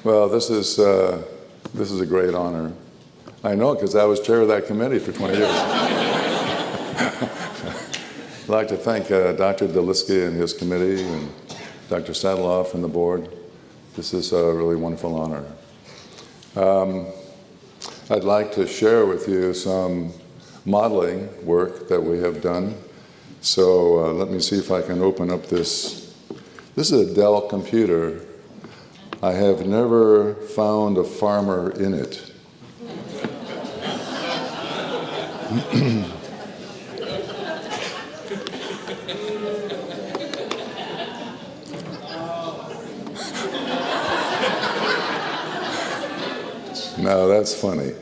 Well, this is a great honor. I know, because I was chair of that committee for 20 years. I'd like to thank Dr. Deliski and his committee, and Dr. Sadaloff and the board. This is a really wonderful honor. I'd like to share with you some modeling work that we have done. So let me see if I can open up this. This is a Dell computer. I have never found a farmer in it. Now that's funny.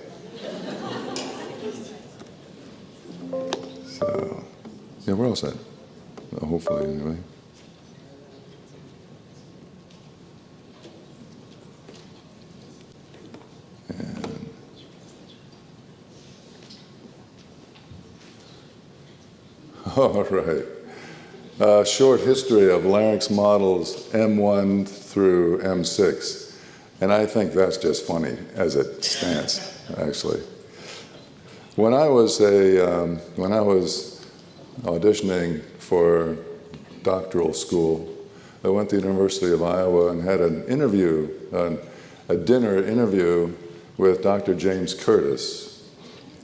So, yeah, we're all set. Hopefully, anyway. And all right. Short history of larynx models M1 through M6. And I think that's just funny as it stands, actually. When I was auditioning for doctoral school, I went to the University of Iowa and had an interview, a dinner interview with Dr. James Curtis,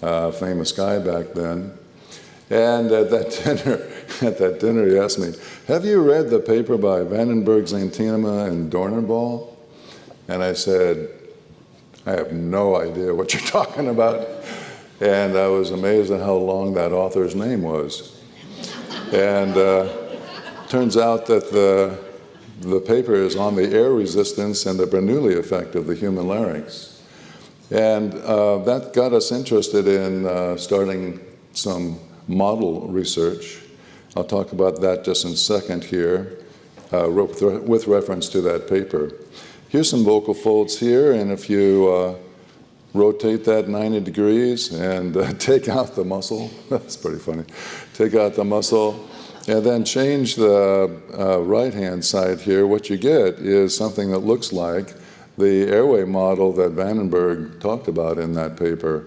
a famous guy back then. And at that dinner, he asked me, "Have you read the paper by Vandenberg, Zantinema, and Dornenball?" And I said, "I have no idea what you're talking about." And I was amazed at how long that author's name was. And turns out that the paper is on the air resistance and the Bernoulli effect of the human larynx. And that got us interested in starting some model research. I'll talk about that just in a second here, with reference to that paper. Here's some vocal folds here, and if you rotate that 90 degrees and take out the muscle, that's pretty funny, take out the muscle, and then change the right-hand side here, what you get is something that looks like the airway model that Vandenberg talked about in that paper.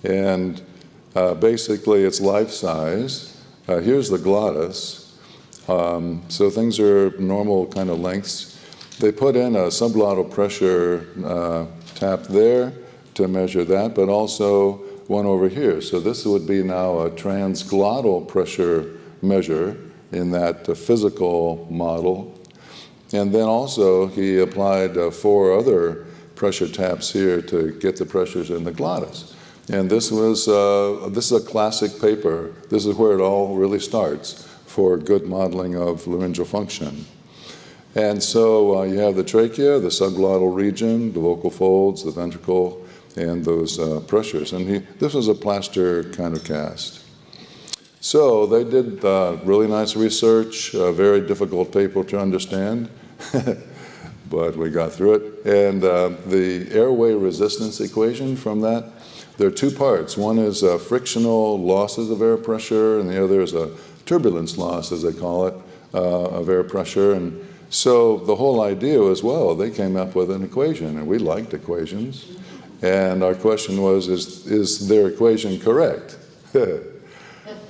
And basically it's life-size. Here's the glottis. So things are normal kind of lengths. They put in a subglottal pressure tap there to measure that, but also one over here. So this would be now a transglottal pressure measure in that physical model. And then also he applied 4 other pressure taps here to get the pressures in the glottis. And this is a classic paper. This is where it all really starts for good modeling of laryngeal function. And so you have the trachea, the subglottal region, the vocal folds, the ventricle, and those pressures. And this was a plaster kind of cast. So they did really nice research, a very difficult paper to understand, but we got through it. And the airway resistance equation from that, there are 2 parts. One is frictional losses of air pressure, and the other is a turbulence loss, as they call it, of air pressure. And so the whole idea was, well, they came up with an equation, and we liked equations. And our question was, is their equation correct?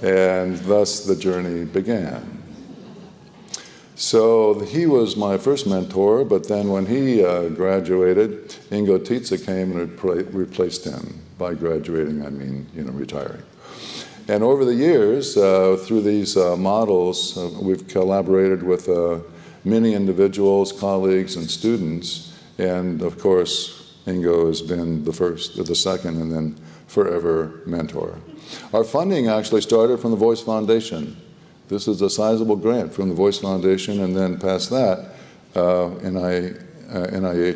And thus the journey began. So he was my first mentor, but then when he graduated, Ingo Titze came and replaced him. By graduating, I mean, retiring. And over the years, through these models, we've collaborated with many individuals, colleagues, and students. And of course, Ingo has been the first, or the second, and then forever mentor. Our funding actually started from the Voice Foundation. This is a sizable grant from the Voice Foundation, and then past that, NIH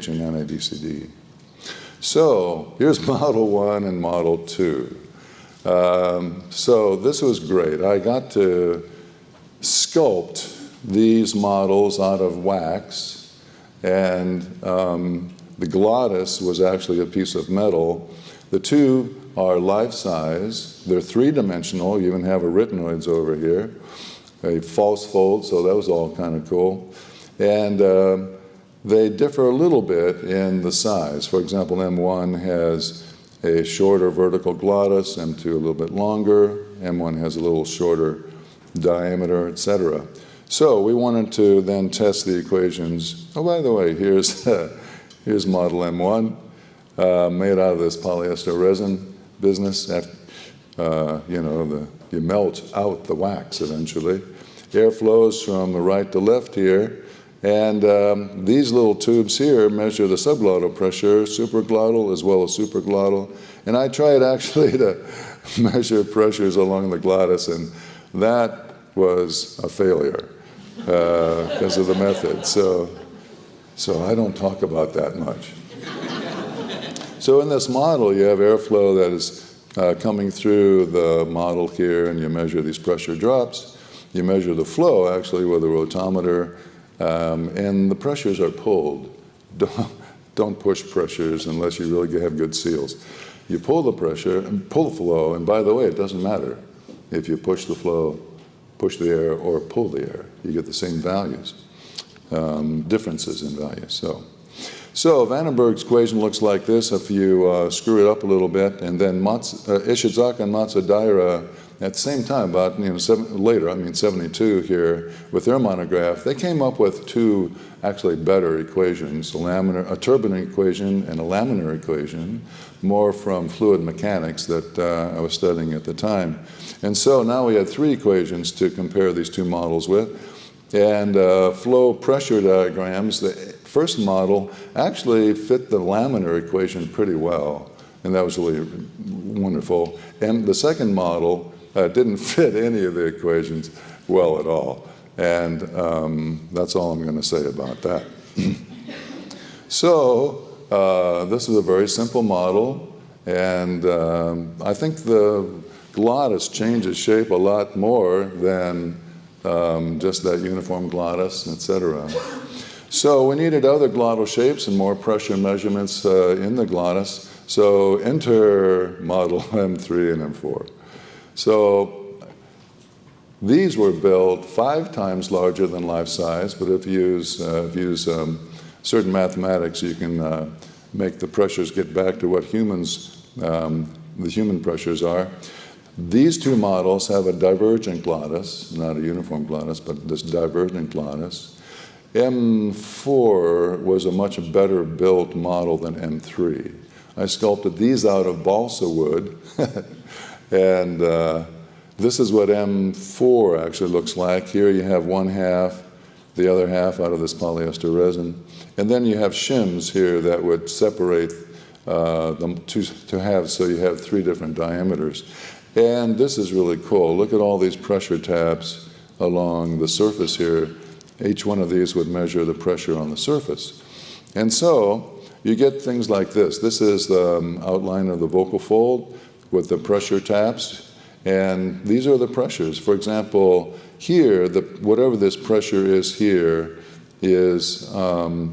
and NIDCD. So here's Model 1 and Model 2. So this was great. I got to sculpt these models out of wax, and the glottis was actually a piece of metal. The 2 are life-size. They're 3-dimensional. You even have arytenoids over here. A false fold, so that was all kind of cool. And they differ a little bit in the size. For example, M1 has a shorter vertical glottis, M2 a little bit longer, M1 has a little shorter diameter, etc. So we wanted to then test the equations. Oh, by the way, here's model M1, made out of this polyester resin business. You melt out the wax eventually. Air flows from the right to left here, and these little tubes here measure the subglottal pressure, supraglottal as well as supraglottal. And I tried actually to measure pressures along the glottis, and that was a failure because of the method. So I don't talk about that much. So in this model, you have airflow that is coming through the model here, and you measure these pressure drops. You measure the flow, actually, with a rotometer, and the pressures are pulled. Don't push pressures unless you really have good seals. You pull the pressure and pull the flow, and by the way, it doesn't matter if you push the flow, push the air, or pull the air. You get the same values, differences in values. So Vandenberg's equation looks like this if you screw it up a little bit, and then Ishizaka and Matsudaira at the same time, about later, 72 here, with their monograph, they came up with two actually better equations, a turbulent equation and a laminar equation, more from fluid mechanics that I was studying at the time. And so now we had three equations to compare these two models with. And flow pressure diagrams, the first model actually fit the laminar equation pretty well, and that was really wonderful. And the second model didn't fit any of the equations well at all. And that's all I'm going to say about that. So this is a very simple model, and I think the glottis changes shape a lot more than just that uniform glottis, etc. So we needed other glottal shapes and more pressure measurements in the glottis. So enter model M3 and M4. So these were built 5 times larger than life size, but if you use certain mathematics, you can make the pressures get back to what the human pressures are. These two models have a divergent glottis, not a uniform glottis, but this divergent glottis. M4 was a much better built model than M3. I sculpted these out of balsa wood, and this is what M4 actually looks like. Here you have one half, the other half out of this polyester resin, and then you have shims here that would separate them to have, so you have 3 different diameters. And this is really cool. Look at all these pressure tabs along the surface here. Each one of these would measure the pressure on the surface. And so you get things like this. This is the outline of the vocal fold with the pressure tabs. And these are the pressures. For example, here, whatever this pressure is here is the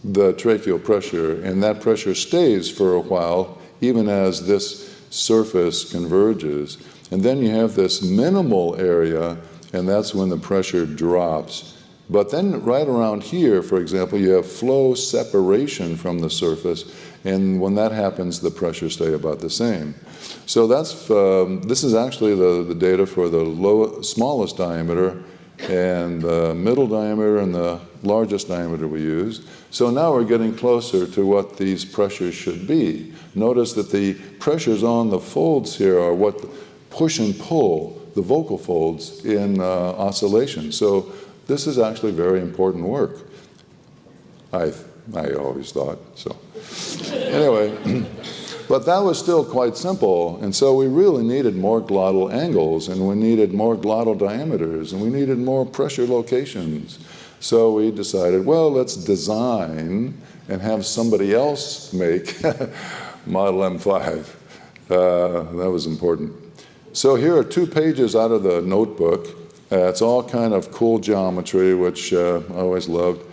tracheal pressure. And that pressure stays for a while, even as this surface converges. And then you have this minimal area, and that's when the pressure drops. But then right around here, for example, you have flow separation from the surface, and when that happens, the pressures stay about the same. So this is actually the data for the smallest diameter, and the middle diameter, and the largest diameter we used. So now we're getting closer to what these pressures should be. Notice that the pressures on the folds here are what push and pull the vocal folds in oscillation. So this is actually very important work. I always thought so. Anyway, but that was still quite simple, and so we really needed more glottal angles, and we needed more glottal diameters, and we needed more pressure locations. So we decided, well, let's design and have somebody else make Model M5. That was important. So here are 2 pages out of the notebook. It's all kind of cool geometry, which I always loved.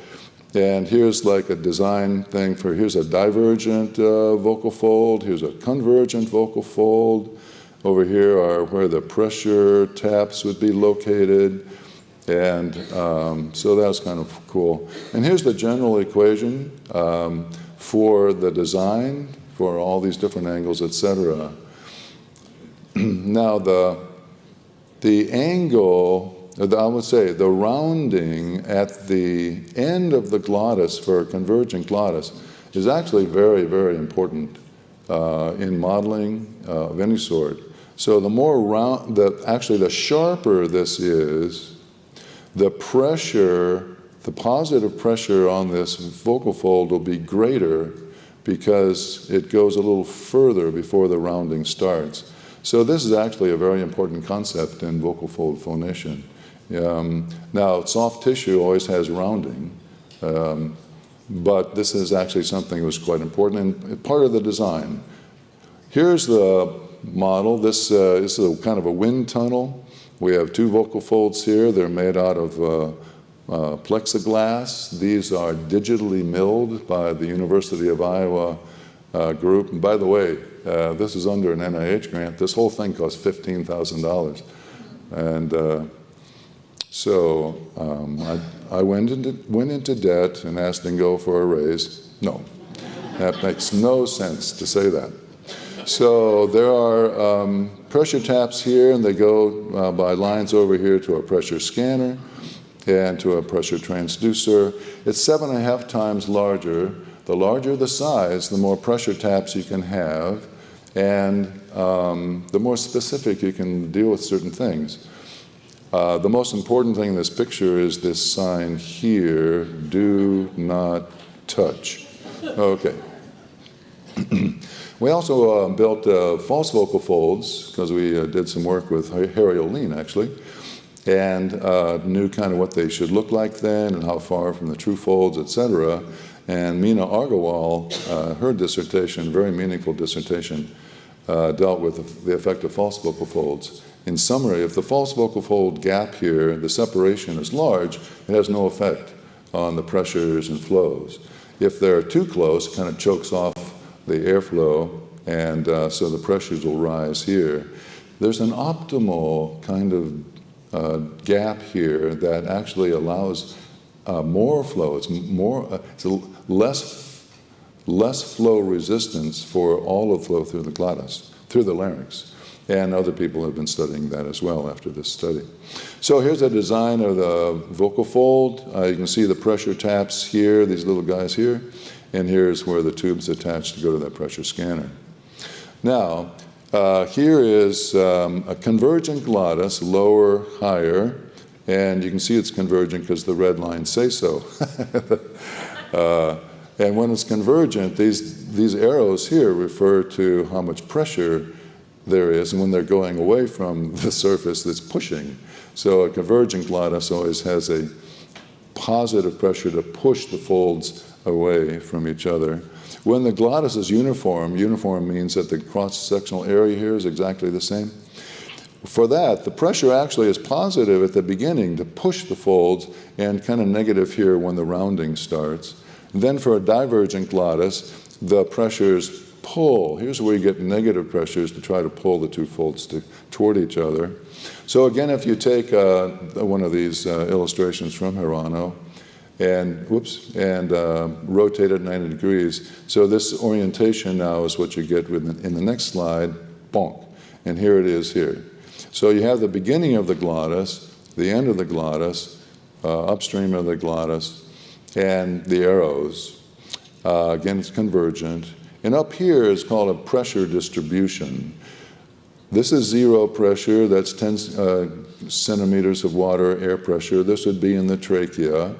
And here's like a design thing for, here's a divergent vocal fold, here's a convergent vocal fold. Over here are where the pressure taps would be located. And so that's kind of cool. And here's the general equation for the design, for all these different angles, etc. Now the angle, I would say the rounding at the end of the glottis for a convergent glottis is actually very, very important in modeling of any sort. So the more round, actually the sharper this is, the pressure, the positive pressure on this vocal fold will be greater because it goes a little further before the rounding starts. So this is actually a very important concept in vocal fold phonation. Now, soft tissue always has rounding, but this is actually something that was quite important and part of the design. Here's the model. This is a kind of a wind tunnel. We have two vocal folds here. They're made out of plexiglass. These are digitally milled by the University of Iowa group. And by the way, this is under an NIH grant. This whole thing cost $15,000. And so I went into debt and asked Ingo for a raise. No, that makes no sense to say that. So there are pressure taps here, and they go by lines over here to a pressure scanner and to a pressure transducer. It's 7.5 times larger. The larger the size, the more pressure taps you can have, and the more specific you can deal with certain things. The most important thing in this picture is this sign here, do not touch. Okay. We also built false vocal folds because we did some work with Harry Oline, actually, and knew kind of what they should look like then and how far from the true folds, etc. And Meena Agarwal, her dissertation, very meaningful dissertation, dealt with the effect of false vocal folds. In summary, if the false vocal fold gap here, the separation is large, it has no effect on the pressures and flows. If they're too close, it kind of chokes off the airflow, and so the pressures will rise here. There's an optimal kind of gap here that actually allows more flow. It's less flow resistance for all of flow through the glottis, through the larynx. And other people have been studying that as well after this study. So here's a design of the vocal fold. You can see the pressure taps here, these little guys here. And here's where the tube's attached to go to that pressure scanner. Now, here is a convergent glottis, lower, higher. And you can see it's convergent because the red lines say so. And when it's convergent, these arrows here refer to how much pressure there is, and when they're going away from the surface that's pushing. So a convergent glottis always has a positive pressure to push the folds away from each other. When the glottis is uniform means that the cross-sectional area here is exactly the same. For that, the pressure actually is positive at the beginning to push the folds and kind of negative here when the rounding starts. And then for a divergent glottis, the pressures pull. Here's where you get negative pressures to try to pull the two folds toward each other. So again, if you take one of these illustrations from Hirano and rotate it 90 degrees, so this orientation now is what you get in the next slide, bonk, and here it is here. So you have the beginning of the glottis, the end of the glottis, upstream of the glottis, and the arrows. Again, it's convergent. And up here is called a pressure distribution. This is zero pressure, that's 10 centimeters of water air pressure. This would be in the trachea.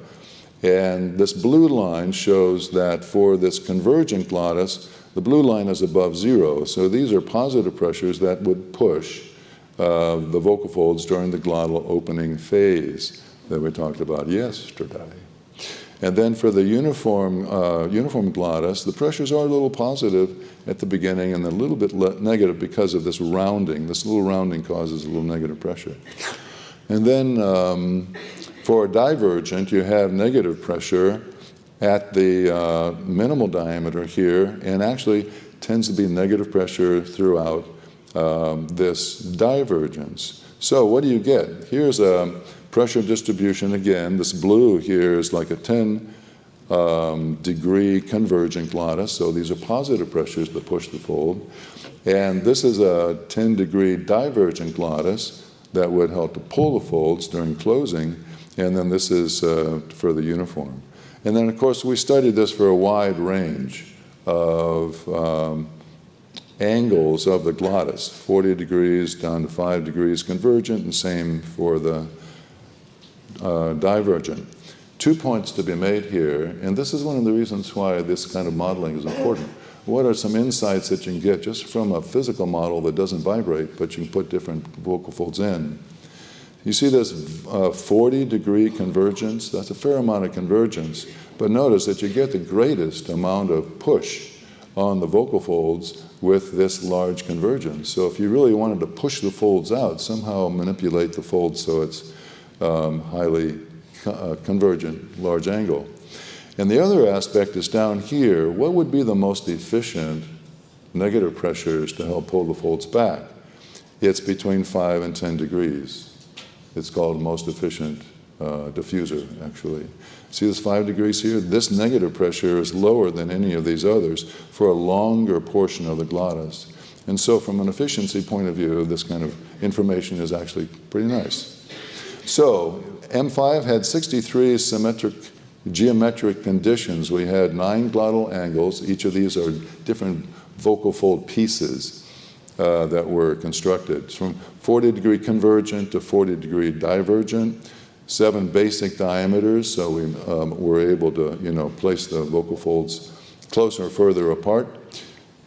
And this blue line shows that for this convergent glottis, the blue line is above zero. So these are positive pressures that would push the vocal folds during the glottal opening phase that we talked about yesterday. And then for the uniform glottis, the pressures are a little positive at the beginning and a little bit negative because of this rounding. This little rounding causes a little negative pressure. And then for a divergent, you have negative pressure at the minimal diameter here, and actually tends to be negative pressure throughout this divergence. So what do you get? Here's a pressure distribution, again, this blue here is like a 10 degree convergent glottis, so these are positive pressures that push the fold. And this is a 10 degree divergent glottis that would help to pull the folds during closing, and then this is for the uniform. And then, of course, we studied this for a wide range of angles of the glottis, 40 degrees down to 5 degrees convergent, and same for the divergent. 2 points to be made here, and this is one of the reasons why this kind of modeling is important. What are some insights that you can get just from a physical model that doesn't vibrate, but you can put different vocal folds in? You see this 40 degree convergence? That's a fair amount of convergence, but notice that you get the greatest amount of push on the vocal folds with this large convergence. So if you really wanted to push the folds out, somehow manipulate the folds so it's highly convergent, large angle. And the other aspect is down here. What would be the most efficient negative pressures to help pull the folds back? It's between 5 and 10 degrees. It's called most efficient diffuser, actually. See this 5 degrees here? This negative pressure is lower than any of these others for a longer portion of the glottis. And so from an efficiency point of view, this kind of information is actually pretty nice. So M5 had 63 geometric conditions. We had 9 glottal angles. Each of these are different vocal fold pieces that were constructed. It's from 40 degree convergent to 40 degree divergent. 7 basic diameters, so we were able to, place the vocal folds closer or further apart.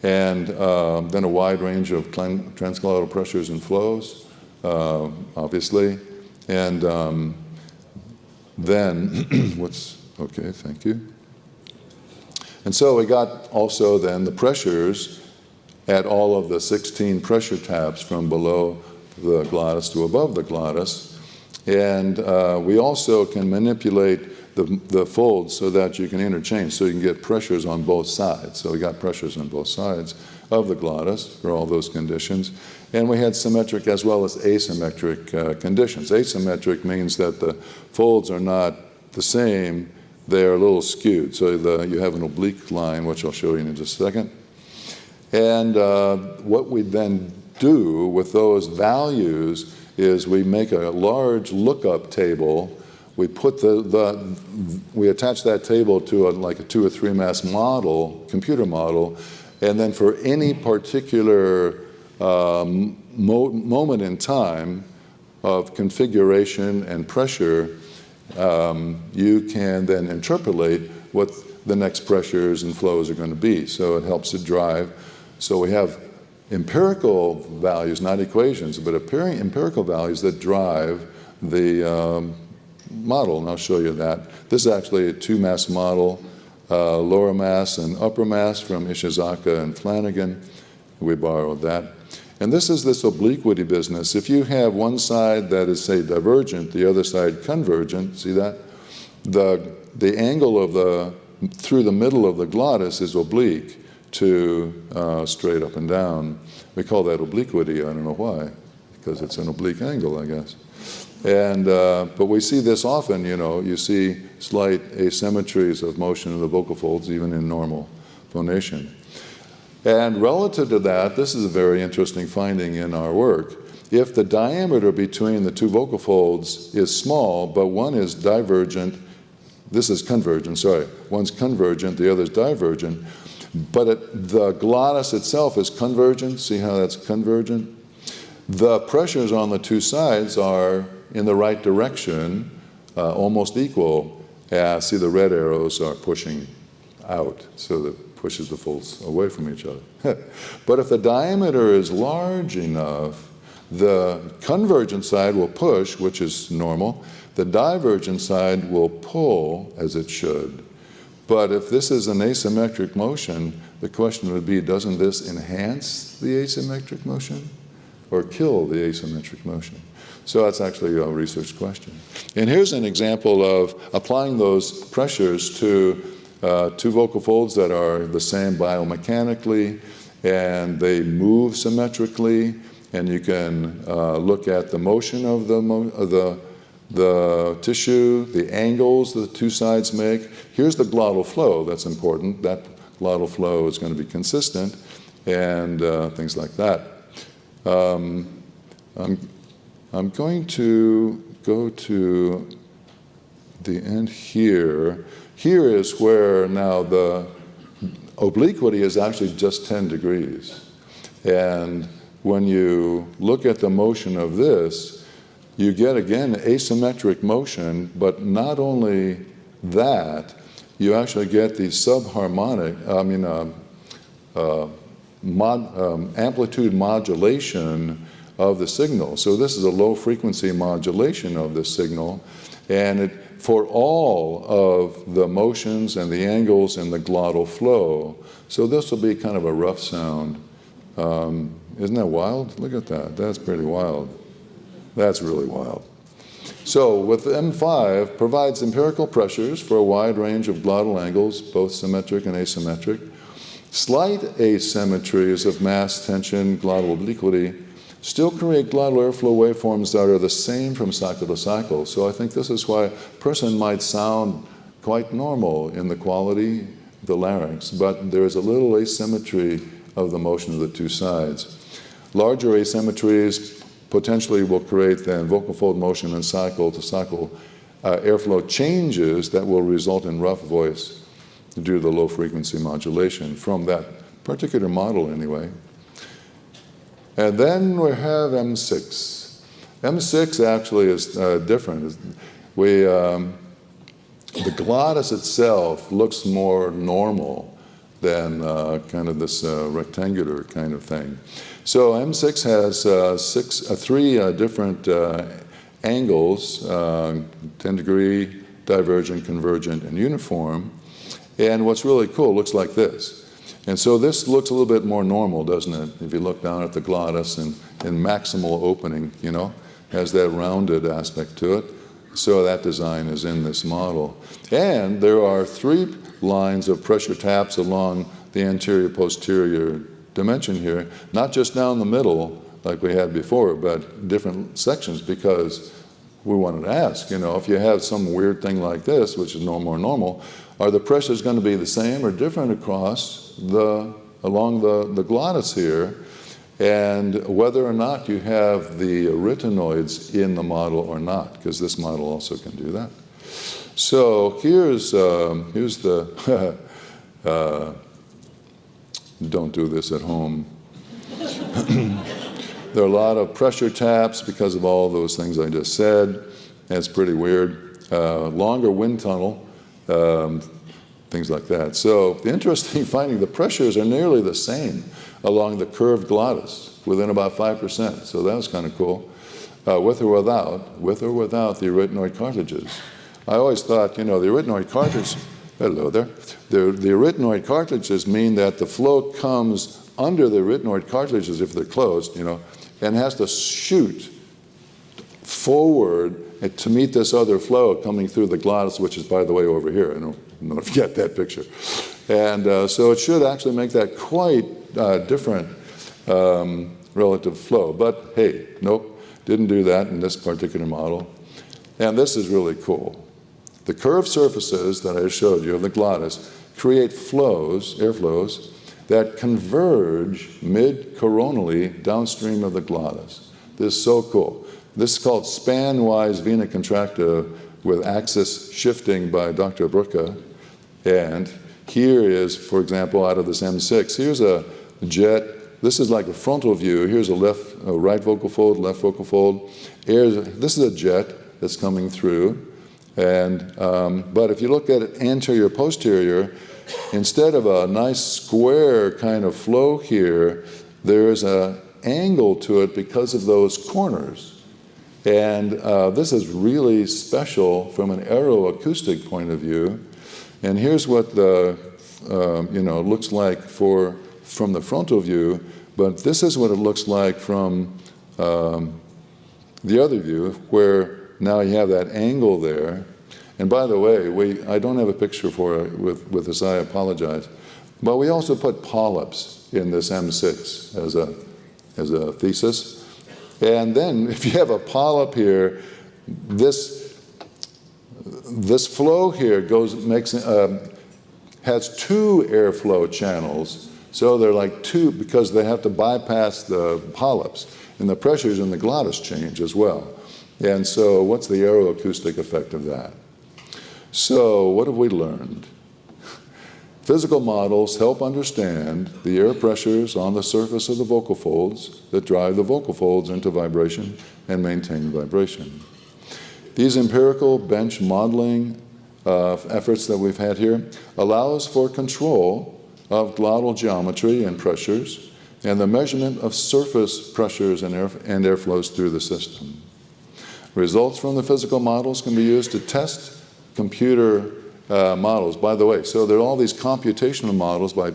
And then a wide range of transglottal pressures and flows, obviously. And then, okay, thank you. And so we got also then the pressures at all of the 16 pressure taps from below the glottis to above the glottis. And we also can manipulate the folds so that you can interchange, so you can get pressures on both sides. So we got pressures on both sides of the glottis for all those conditions. And we had symmetric as well as asymmetric conditions. Asymmetric means that the folds are not the same, they're a little skewed. So you have an oblique line, which I'll show you in just a second. And what we then do with those values is we make a large lookup table. We put we attach that table to like a 2 or 3 mass model, computer model, and then for any particular moment in time of configuration and pressure, you can then interpolate what the next pressures and flows are going to be. So it helps to drive. So we have empirical values, not equations, but empirical values that drive the model, and I'll show you that. This is actually a 2-mass model, lower mass and upper mass from Ishizaka and Flanagan. We borrowed that. And this is this obliquity business. If you have one side that is, say, divergent, the other side convergent, see that? The angle through the middle of the glottis is oblique to straight up and down. We call that obliquity. I don't know why, because it's an oblique angle, I guess. And but we see this often. You see slight asymmetries of motion of the vocal folds even in normal phonation. And relative to that, this is a very interesting finding in our work. If the diameter between the 2 vocal folds is small, but one is divergent, this is convergent, sorry, one's convergent, the other's divergent, but the glottis itself is convergent. See how that's convergent? The pressures on the 2 sides are in the right direction, almost equal. See, the red arrows are pushing out, so that pushes the folds away from each other. But if the diameter is large enough, the convergent side will push, which is normal. The divergent side will pull, as it should. But if this is an asymmetric motion, the question would be, doesn't this enhance the asymmetric motion or kill the asymmetric motion? So that's actually a research question. And here's an example of applying those pressures to 2 vocal folds that are the same biomechanically, and they move symmetrically, and you can look at the motion of the the tissue, the angles that the two sides make. Here's the glottal flow. That's important. That glottal flow is going to be consistent, and things like that. I'm going to go to the end here. Here is where now the obliquity is actually just 10 degrees. And when you look at the motion of this, you get, again, asymmetric motion, but not only that, you actually get the subharmonic, amplitude modulation of the signal. So this is a low frequency modulation of the signal, and for all of the motions and the angles in the glottal flow. So this will be kind of a rough sound. Isn't that wild? Look at that. That's pretty wild. That's really wild. So with M5, provides empirical pressures for a wide range of glottal angles, both symmetric and asymmetric. Slight asymmetries of mass, tension, glottal obliquity still create glottal airflow waveforms that are the same from cycle to cycle. So I think this is why a person might sound quite normal in the quality of the larynx, but there is a little asymmetry of the motion of the two sides. Larger asymmetries potentially will create then vocal fold motion and cycle to cycle airflow changes that will result in rough voice due to the low frequency modulation from that particular model anyway. And then we have M6. M6 actually is different. The glottis itself looks more normal than kind of this rectangular kind of thing. So M6 has three different angles, 10-degree, divergent, convergent, and uniform. And what's really cool, looks like this. And so this looks a little bit more normal, doesn't it? If you look down at the glottis and maximal opening, you know, has that rounded aspect to it. So that design is in this model. And there are 3 lines of pressure taps along the anterior-posterior dimension here, not just down the middle like we had before, but different sections, because we wanted to ask, you know, if you have some weird thing like this, which is no more normal, are the pressures going to be the same or different across along the glottis here, and whether or not you have the arytenoids in the model or not, because this model also can do that. So here's the don't do this at home. There are a lot of pressure taps because of all those things I just said. That's pretty weird. Longer wind tunnel, things like that. So the interesting finding, the pressures are nearly the same along the curved glottis, within about 5%. So that was kind of cool. With or without the arytenoid cartilages. I always thought, you know, the arytenoid cartilages, hello there, the arytenoid cartilages mean that the flow comes under the arytenoid cartilages if they're closed, you know, and has to shoot forward to meet this other flow coming through the glottis, which is, by the way, over here. I don't know if you get that picture. And so it should actually make that quite different relative flow. But hey, nope, didn't do that in this particular model. And this is really cool. The curved surfaces that I showed you of the glottis create flows, airflows, that converge mid-coronally downstream of the glottis. This is so cool. This is called span-wise vena contracta with axis shifting by Dr. Brucke. And here is, for example, out of this M6, here's a jet. This is like a frontal view. Here's a right vocal fold, left vocal fold. This is a jet that's coming through. And, but if you look at it anterior, posterior, instead of a nice square kind of flow here, there is an angle to it because of those corners. And this is really special from an aeroacoustic point of view. And here's what the looks like from the frontal view, but this is what it looks like from the other view, where now you have that angle there. And by the way, I don't have a picture for it with this, I apologize. But we also put polyps in this M6 as a thesis. And then if you have a polyp here, this flow here has two airflow channels. So they're like two, because they have to bypass the polyps, and the pressures in the glottis change as well. And so what's the aeroacoustic effect of that? So what have we learned? Physical models help understand the air pressures on the surface of the vocal folds that drive the vocal folds into vibration and maintain vibration. These empirical bench modeling efforts that we've had here allow us for control of glottal geometry and pressures and the measurement of surface pressures and airflows through the system. Results from the physical models can be used to test computer models. By the way, so there are all these computational models by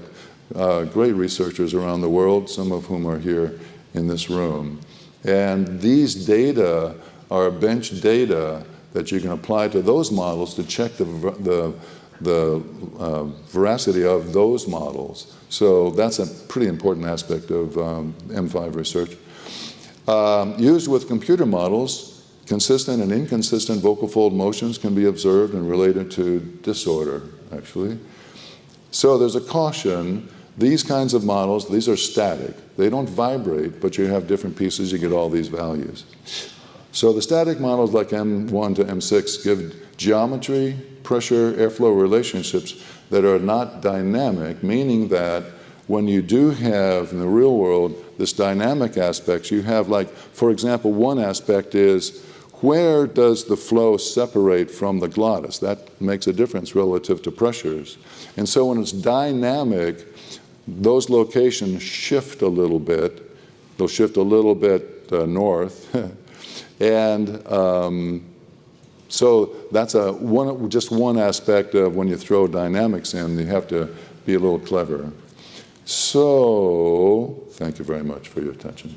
great researchers around the world, some of whom are here in this room. And these data are bench data that you can apply to those models to check the veracity of those models. So that's a pretty important aspect of M5 research. Used with computer models, consistent and inconsistent vocal fold motions can be observed and related to disorder, actually. So there's a caution. These kinds of models, these are static. They don't vibrate, but you have different pieces, you get all these values. So the static models like M1 to M6 give geometry, pressure, airflow relationships that are not dynamic, meaning that when you do have, in the real world, this dynamic aspects, you have like, for example, one aspect is where does the flow separate from the glottis? That makes a difference relative to pressures. And so when it's dynamic, those locations shift a little bit. They'll shift a little bit north. And so that's just one aspect of when you throw dynamics in, you have to be a little clever. So thank you very much for your attention.